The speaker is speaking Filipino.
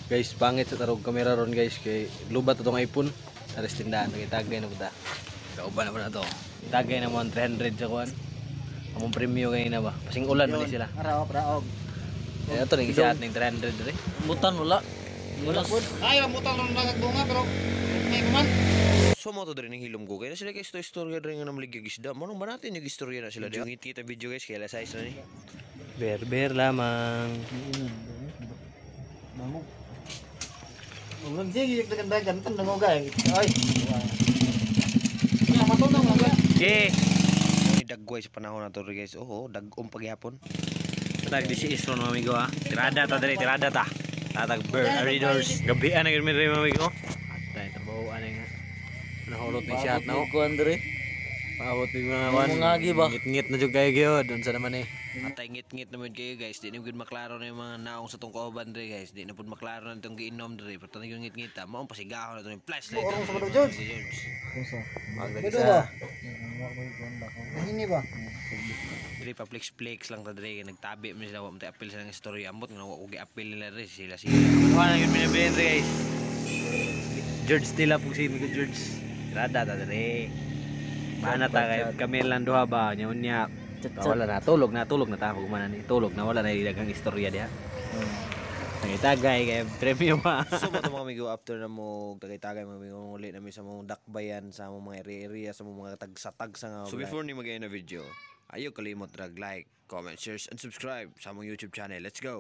Guys, pangit sa tarong kamera ron guys kay lubat itong iPhone. Ares tindahan kay tagay na puta. Kauban na po na to. Tagay na mo ang 300 sa kuan. Among premyo kay na ba? Pasing ulan man sila. Raog. Eh ato ning siat ning 300 dre. Butan wala. Wala pud. Ay, butang nang nagbunga pero may kuman. So mo to diri ning hilom ko kay na sila kay istorya diri nga namaligya isda. Manong ba natin yung istorya na sila di kita video guys kay alas 6 na ni. Ber lamang. Mamog. Ulang sige dagan-dagan kan nangogay. Ay. Ya matunong mga. Okay. Ni dagway sa panahon na to guys. Oo, dagom pagyapon. Tag di si Isron mga amigo ha. Tirada ta dre, tirada ta. Tatag bird readers. Gabian na gyud mi mga amigo. Atay trabaho ani nga. Nahulot ni siya na. Ko andre. Paabot ni mga wan. Mungagi ba? Ngit-ngit na jud kayo gyud. Unsa naman eh. Atay ngit-ngit naman kayo guys. Di na gud maklaro na yung mga naong sa tong kauban dre guys. Di na pud maklaro na itong giinom dre. Pero tanong yung ngit-ngita. Maong pasigahon na ito yung flashlight. Orong sa Badog George. Magdagi Bedo sa. ba? Hini ba? Dre pa flex lang ta dre. Nagtabi mo sila. Wala apil sa ng istorya. Ambot nga wako gi-apil nila dre. Sila. Wala na yun binabihin dre guys. George nila po si Migo George. Tirada ta dre. Mana ta kay kami lang duha ba nya unya. Wala na tulog na ta ako man ni. Tulog na wala na dagang istorya diha. Tagay kay premium ha. So mo to mga amigo after na mo tagay-tagay mga amigo uli na mi sa mong dakbayan sa mong mga area sa mong mga tagsa-tagsa nga. So before ni magay na video, ayaw kalimot drag like, comment, share and subscribe sa mong YouTube channel. Let's go.